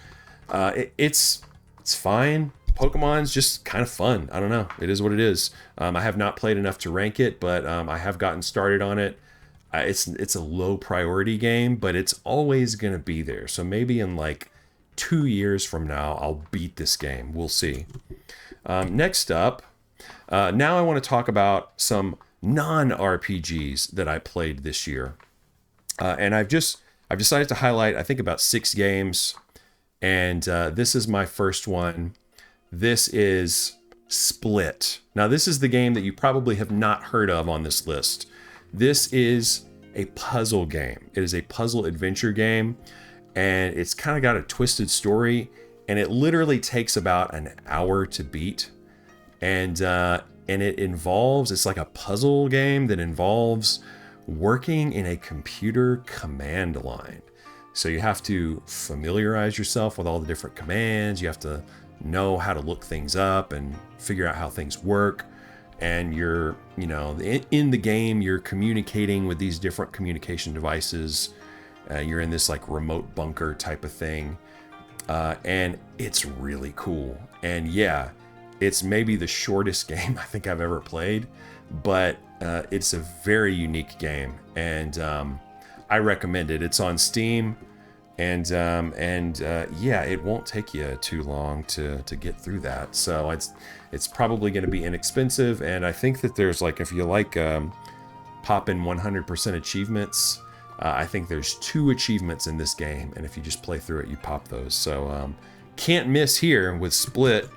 It's fine. Pokemon's just kind of fun. I don't know. It is what it is. I have not played enough to rank it, but I have gotten started on it. It's a low priority game, but it's always going to be there. So maybe in like 2 years from now, I'll beat this game. We'll see. Next up, now I want to talk about some non-RPGs that I played this year. And I've decided to highlight, I think, about 6 games. And this is my first one. This is Split. Now, this is the game that you probably have not heard of on this list. This is a puzzle game. It is a puzzle adventure game, and it's kind of got a twisted story, and it literally takes about an hour to beat. And it involves, it's like a puzzle game that involves working in a computer command line. So you have to familiarize yourself with all the different commands. You have to know how to look things up and figure out how things work. And you're, in the game, you're communicating with these different communication devices. You're in this like remote bunker type of thing. And it's really cool. And yeah, it's maybe the shortest game I think I've ever played, but it's a very unique game. And I recommend it. It's on Steam. And yeah, it won't take you too long to get through that. So it's probably going to be inexpensive. And I think that there's like, if you like pop in 100% achievements, I think there's 2 achievements in this game. And if you just play through it, you pop those. So can't miss here with Split.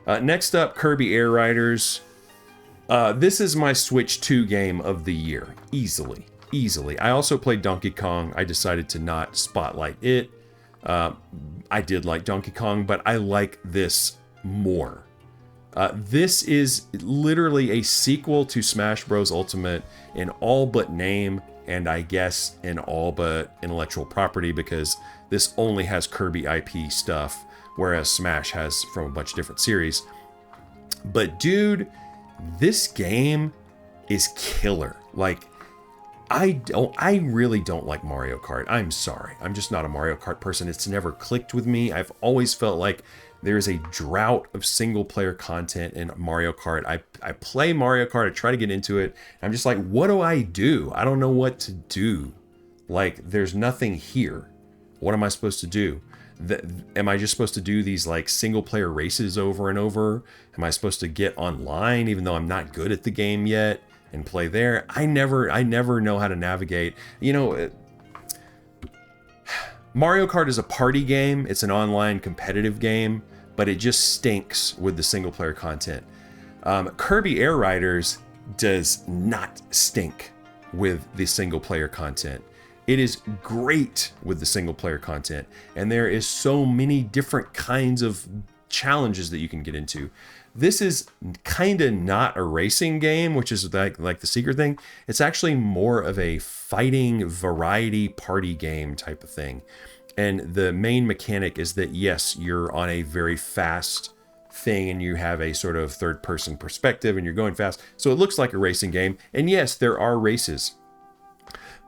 Next up, Kirby Air Riders. This is my Switch 2 game of the year, easily. I also played Donkey Kong. I decided to not spotlight it. I did like Donkey Kong, but I like this more. This is literally a sequel to Smash Bros. Ultimate in all but name, and I guess in all but intellectual property, because this only has Kirby IP stuff, whereas Smash has from a bunch of different series. But dude, this game is killer. Like, I really don't like Mario Kart. I'm sorry. I'm just not a Mario Kart person. It's never clicked with me. I've always felt like there's a drought of single player content in Mario Kart. I play Mario Kart. I try to get into it. I'm just like, what do? I don't know what to do. Like, there's nothing here. What am I supposed to do? Am I just supposed to do these like single player races over and over? Am I supposed to get online even though I'm not good at the game yet and play there? I never know how to navigate. Mario Kart is a party game. It's an online competitive game, but it just stinks with the single player content. Kirby Air Riders does not stink with the single player content. It is great with the single player content, and there is so many different kinds of challenges that you can get into. This is kind of not a racing game, which is like the secret thing. It's actually more of a fighting variety party game type of thing. And the main mechanic is that, yes, you're on a very fast thing and you have a sort of third person perspective and you're going fast. So it looks like a racing game. And yes, there are races.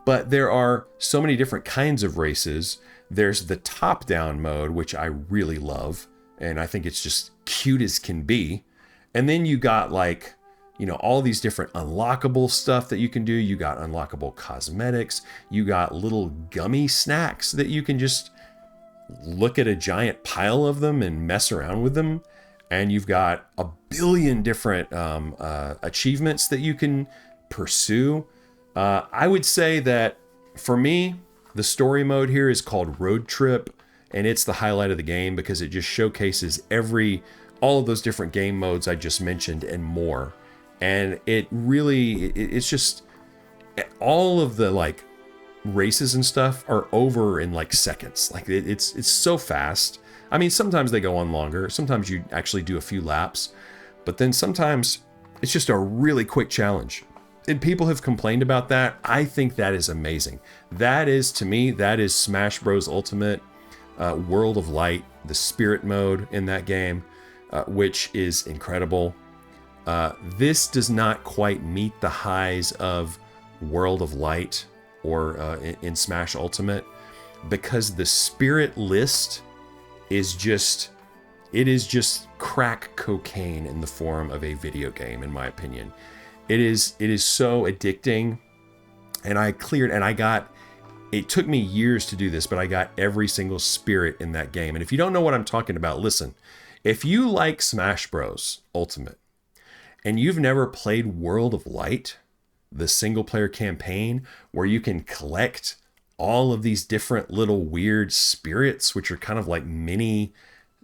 But there are so many different kinds of races. There's the top-down mode, which I really love, and I think it's just cute as can be. And then you got like, all these different unlockable stuff that you can do. You got unlockable cosmetics. You got little gummy snacks that you can just look at a giant pile of them and mess around with them. And you've got a billion different achievements that you can pursue. I would say that for me, the story mode here is called Road Trip, and it's the highlight of the game because it just showcases all of those different game modes I just mentioned and more. And it's just all of the like races and stuff are over in like seconds. Like it's so fast. I mean, sometimes they go on longer. Sometimes you actually do a few laps, but then sometimes it's just a really quick challenge. And people have complained about that. I think that is amazing. To me, that is Smash Bros. Ultimate, World of Light, the spirit mode in that game, which is incredible. This does not quite meet the highs of World of Light or in Smash Ultimate, because the spirit list is just crack cocaine in the form of a video game, in my opinion. It is so addicting, and I got It took me years to do this, but I got every single spirit in that game. And if you don't know what I'm talking about, listen. If you like Smash Bros. Ultimate and you've never played World of Light, the single player campaign where you can collect all of these different little weird spirits, which are kind of like mini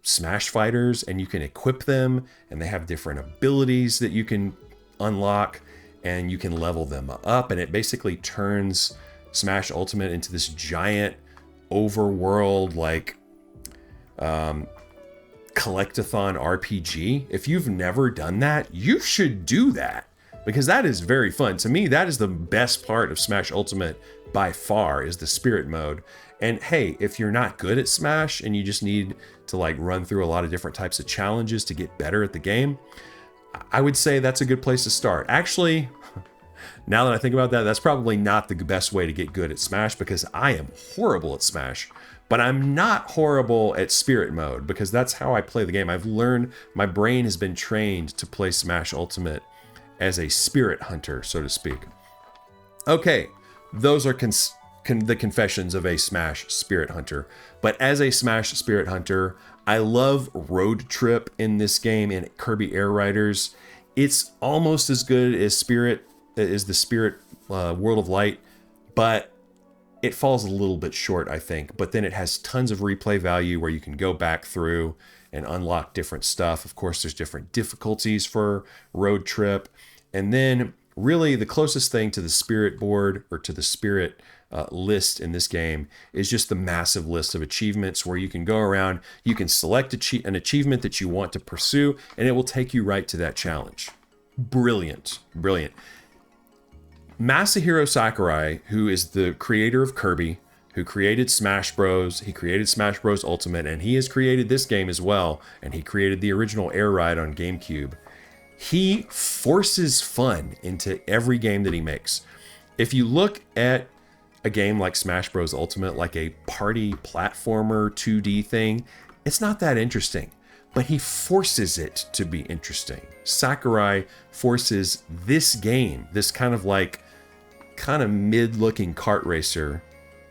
Smash fighters, and you can equip them and they have different abilities that you can unlock and you can level them up. And it basically turns Smash Ultimate into this giant overworld, like, collectathon RPG. If you've never done that, you should do that, because that is very fun. To me, that is the best part of Smash Ultimate by far, is the spirit mode. And hey, if you're not good at Smash and you just need to like run through a lot of different types of challenges to get better at the game, I would say that's a good place to start. Actually, now that I think about that, that's probably not the best way to get good at Smash, because I am horrible at Smash. But I'm not horrible at spirit mode, because that's how I play the game. I've learned, my brain has been trained to play Smash Ultimate as a spirit hunter, so to speak. Okay, those are the confessions of a Smash spirit hunter. But as a Smash spirit hunter, I love Road Trip in this game in Kirby Air Riders. It's almost as good as the Spirit World of Light, but it falls a little bit short, I think. But then it has tons of replay value where you can go back through and unlock different stuff. Of course, there's different difficulties for Road Trip. And then really the closest thing to the Spirit board, or to the Spirit list in this game, is just the massive list of achievements where you can go around, you can select an achievement that you want to pursue, and it will take you right to that challenge. Brilliant, brilliant. Masahiro Sakurai, who is the creator of Kirby, who created Smash Bros. He created Smash Bros. Ultimate, and he has created this game as well, and he created the original Air Ride on GameCube. He forces fun into every game that he makes. If you look at a game like Smash Bros. Ultimate like a party platformer 2D thing, it's not that interesting, but he forces it to be interesting. Sakurai forces this game, this kind of mid-looking kart racer,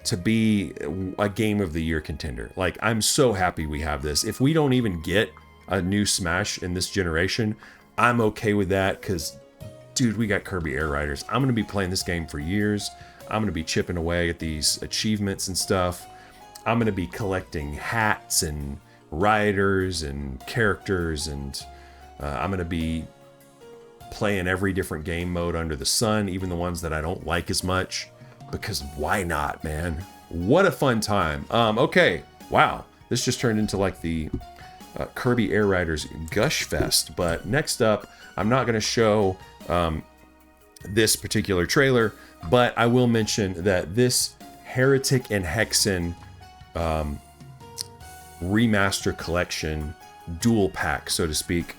to be a Game of the Year contender. Like, I'm so happy we have this. If we don't even get a new Smash in this generation, I'm okay with that, because, dude, we got Kirby Air Riders. I'm going to be playing this game for years. I'm going to be chipping away at these achievements and stuff. I'm going to be collecting hats and riders and characters, and I'm going to be playing every different game mode under the sun, even the ones that I don't like as much, because why not, man? What a fun time. Okay, wow, this just turned into like the Kirby Air Riders Gush Fest. But next up, I'm not going to show this particular trailer, but I will mention that this Heretic and Hexen remaster collection dual pack, so to speak,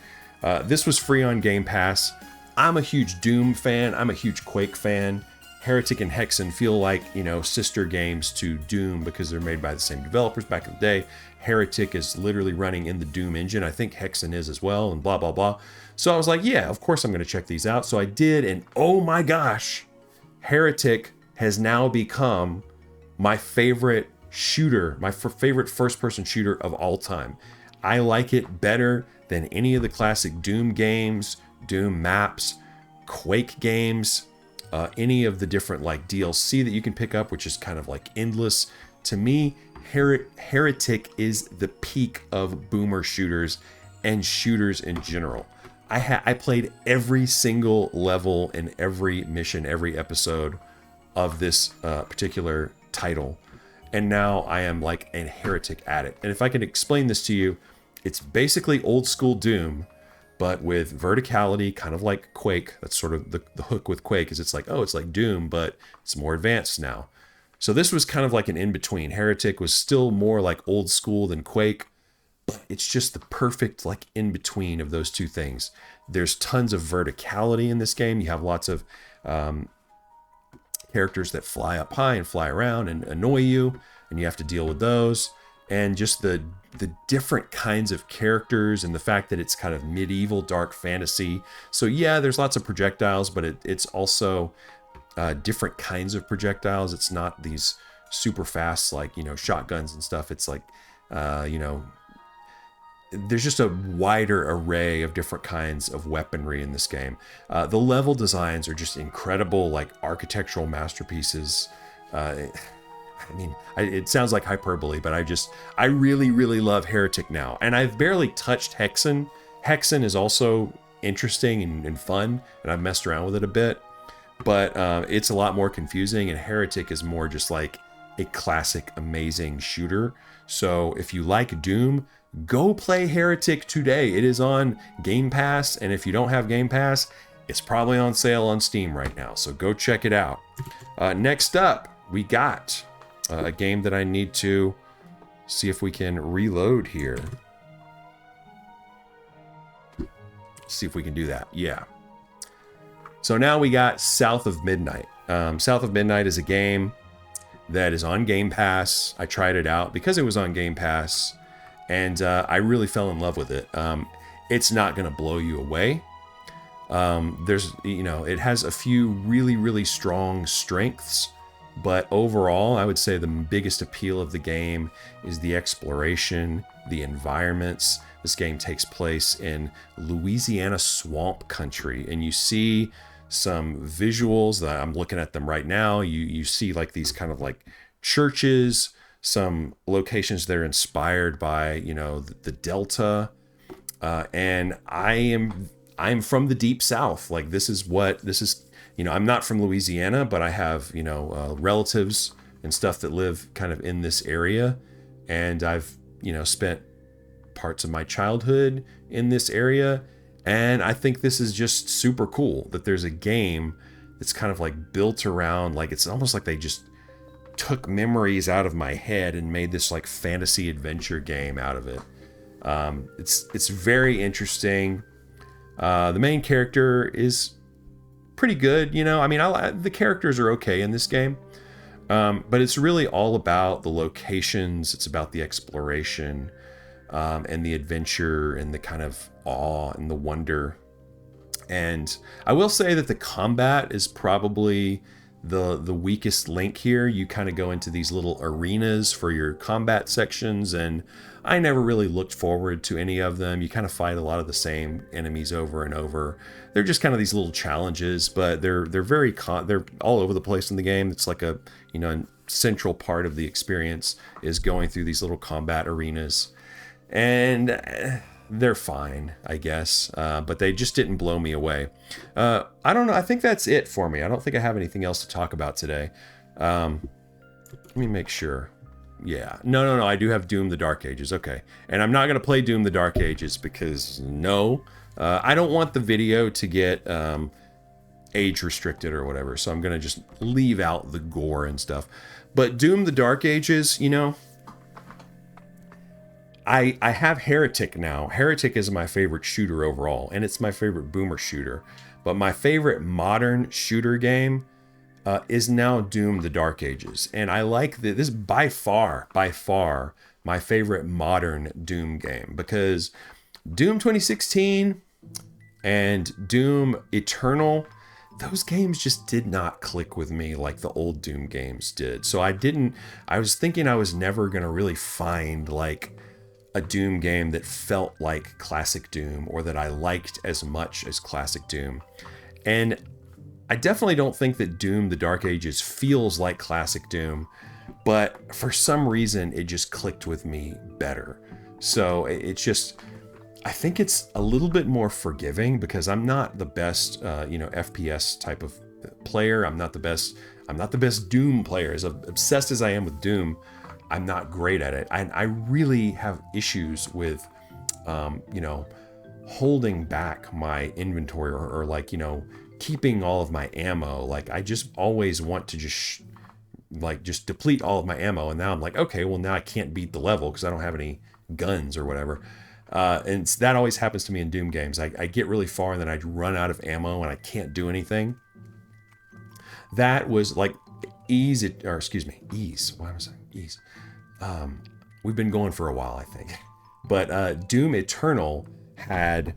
this was free on Game Pass. I'm a huge Doom fan. I'm a huge Quake fan. Heretic and Hexen feel like, sister games to Doom, because they're made by the same developers back in the day. Heretic is literally running in the Doom engine. I think Hexen is as well, and blah, blah, blah. So I was like, yeah, of course I'm going to check these out. So I did, and oh my gosh, Heretic has now become my favorite shooter, my favorite first-person shooter of all time. I like it better than any of the classic Doom games, Doom maps, Quake games, any of the different like DLC that you can pick up, which is kind of like endless. To me, Heretic is the peak of boomer shooters and shooters in general. I played every single level and every mission, every episode of this particular title, and now I am like a Heretic addict. And if I can explain this to you, it's basically old school Doom, but with verticality, kind of like Quake. That's sort of the hook with Quake, is it's like, oh, it's like Doom, but it's more advanced now. So this was kind of like an in-between. Heretic was still more like old school than Quake, but it's just the perfect like in-between of those two things. There's tons of verticality in this game. You have lots of characters that fly up high and fly around and annoy you, and you have to deal with those. And just the different kinds of characters, and the fact that it's kind of medieval dark fantasy. So yeah, there's lots of projectiles, but it's also different kinds of projectiles. It's not these super fast, like, you know, shotguns and stuff. It's like, you know, there's just a wider array of different kinds of weaponry in this game. The level designs are just incredible, like architectural masterpieces. I mean, it sounds like hyperbole, but I really, really love Heretic now. And I've barely touched Hexen. Hexen is also interesting and fun, and I've messed around with it a bit. But it's a lot more confusing, and Heretic is more just like a classic, amazing shooter. So if you like Doom, go play Heretic today. It is on Game Pass, and if you don't have Game Pass, it's probably on sale on Steam right now. So go check it out. Next up, we got a game that I need to see if we can reload here. See if we can do that. Yeah. So now we got South of Midnight. South of Midnight is a game that is on Game Pass. I tried it out because it was on Game Pass, and I really fell in love with it. It's not going to blow you away. There's, you know, it has a few really, really strong strengths, but overall, I would say the biggest appeal of the game is the exploration, the environments. This game takes place in Louisiana swamp country, and you see some visuals that I'm looking at them right now. You see like these kind of like churches, some locations that are inspired by, you know, the Delta, and I'm from the deep South. Like this is, you know, I'm not from Louisiana, but I have, you know, relatives and stuff that live kind of in this area, and I've, you know, spent parts of my childhood in this area. And I think this is just super cool that there's a game that's kind of like built around, like it's almost like they just took memories out of my head and made this like fantasy adventure game out of it. It's very interesting. The main character is pretty good, you know. I mean, the characters are okay in this game, but it's really all about the locations. It's about the exploration, and the adventure and the kind of awe and the wonder. And I will say that the combat is probably the weakest link here. You kind of go into these little arenas for your combat sections, and I never really looked forward to any of them. You kind of fight a lot of the same enemies over and over. They're just kind of these little challenges, but they're all over the place in the game. It's like a, you know, a central part of the experience is going through these little combat arenas. And they're fine, I guess, but they just didn't blow me away. I don't know. I think that's it for me. I don't think I have anything else to talk about today. Let me make sure. Yeah. No. I do have Doom the Dark Ages. Okay. And I'm not going to play Doom the Dark Ages because, no, I don't want the video to get age restricted or whatever. So I'm going to just leave out the gore and stuff. But Doom the Dark Ages, you know, I have Heretic now. Heretic is my favorite shooter overall, and it's my favorite boomer shooter. But my favorite modern shooter game is now Doom the Dark Ages. And I like this by far my favorite modern Doom game, because Doom 2016 and Doom Eternal, those games just did not click with me like the old Doom games did. So I was thinking I was never going to really find like a Doom game that felt like classic Doom, or that I liked as much as classic Doom. And I definitely don't think that Doom the Dark Ages feels like classic Doom, but for some reason it just clicked with me better. So it's just, I think it's a little bit more forgiving, because I'm not the best, you know, FPS type of player. I'm not the best Doom player. As obsessed as I am with Doom, I'm not great at it. I really have issues with, you know, holding back my inventory, or like, you know, keeping all of my ammo. Like I just always want to just deplete all of my ammo. And now I'm like, okay, well now I can't beat the level because I don't have any guns or whatever. And that always happens to me in Doom games. I get really far and then I run out of ammo and I can't do anything. That was like ease. Why am I saying ease? We've been going for a while, I think. But Doom Eternal had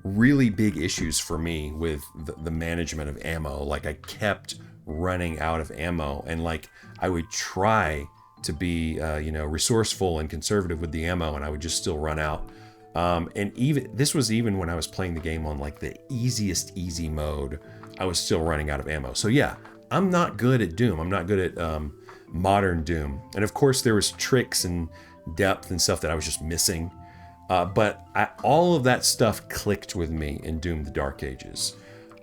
really big issues for me with the management of ammo. Like I kept running out of ammo. And like, I would try to be, resourceful and conservative with the ammo, and I would just still run out. And this was even when I was playing the game on like the easy mode, I was still running out of ammo. So yeah, I'm not good at Doom. I'm not good at modern Doom. And of course there was tricks and depth and stuff that I was just missing. But all of that stuff clicked with me in Doom: The Dark Ages.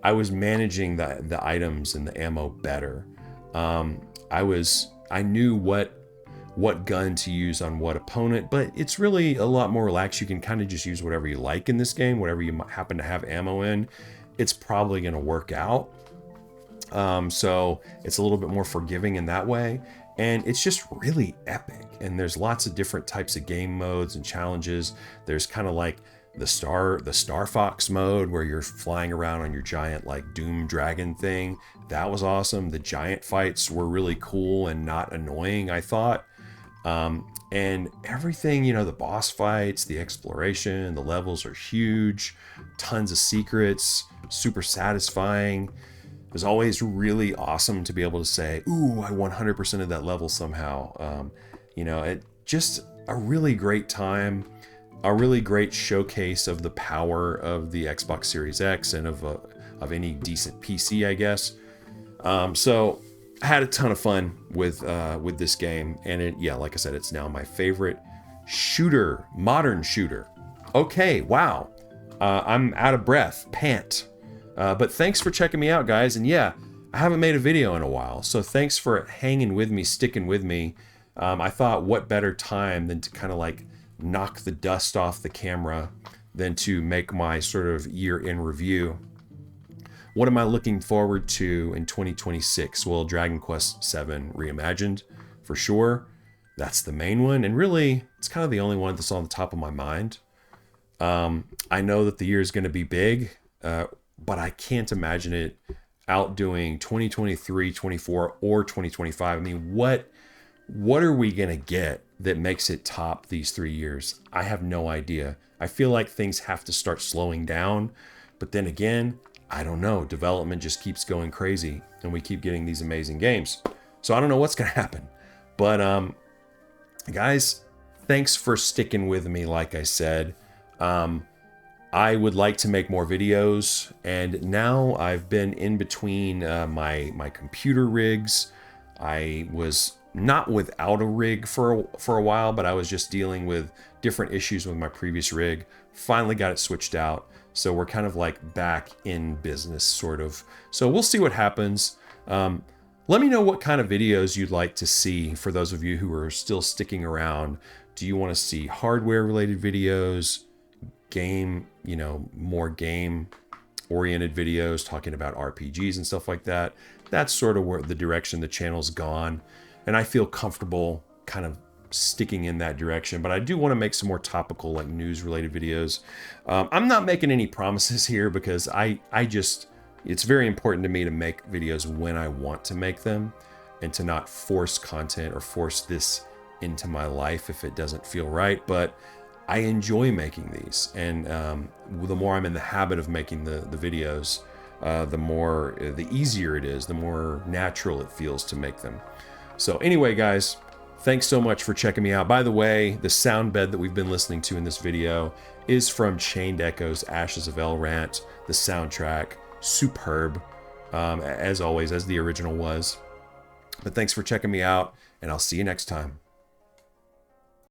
I was managing the items and the ammo better. I knew what gun to use on what opponent, but it's really a lot more relaxed. You can kind of just use whatever you like in this game, whatever you might happen to have ammo in. It's probably going to work out. So it's a little bit more forgiving in that way. And it's just really epic. And there's lots of different types of game modes and challenges. There's kind of like the Star Fox mode where you're flying around on your giant like Doom dragon thing. That was awesome. The giant fights were really cool and not annoying, I thought. And everything, the boss fights, the exploration, the levels are huge, tons of secrets, super satisfying. It was always really awesome to be able to say, ooh, I 100% of that level somehow. It just a really great time, a really great showcase of the power of the Xbox Series X and of any decent PC, I guess. So I had a ton of fun with this game, and like I said, it's now my favorite modern shooter. Okay, wow. I'm out of breath, pant. But thanks for checking me out, guys. And yeah, I haven't made a video in a while, so thanks for hanging with me, sticking with me. I thought, what better time than to kind of like knock the dust off the camera than to make my sort of year-end review. What am I looking forward to in 2026? Well, Dragon Quest VII Reimagined, for sure. That's the main one, and really, it's kind of the only one that's on the top of my mind. I know that the year is going to be big, but I can't imagine it outdoing 2023, 24, or 2025. I mean, what are we going to get that makes it top these 3 years? I have no idea. I feel like things have to start slowing down, but then again, I don't know. Development just keeps going crazy, and we keep getting these amazing games. So I don't know what's going to happen. But guys, thanks for sticking with me, like I said. I would like to make more videos, and now I've been in between my computer rigs. I was not without a rig for a while, but I was just dealing with different issues with my previous rig. Finally got it switched out, so we're kind of like back in business, sort of. So we'll see what happens. Let me know what kind of videos you'd like to see for those of you who are still sticking around. Do you want to see hardware-related videos? More game-oriented videos talking about RPGs and stuff like that. That's sort of where the direction the channel's gone, and I feel comfortable kind of sticking in that direction. But I do want to make some more topical, like news-related videos. I'm not making any promises here because it's very important to me to make videos when I want to make them, and to not force content or force this into my life if it doesn't feel right. But I enjoy making these, and the more I'm in the habit of making the videos, the easier it is, the more natural it feels to make them. So anyway, guys, thanks so much for checking me out. By the way, the sound bed that we've been listening to in this video is from Chained Echo's Ashes of Elrant, the soundtrack. Superb, as always, as the original was. But thanks for checking me out, and I'll see you next time.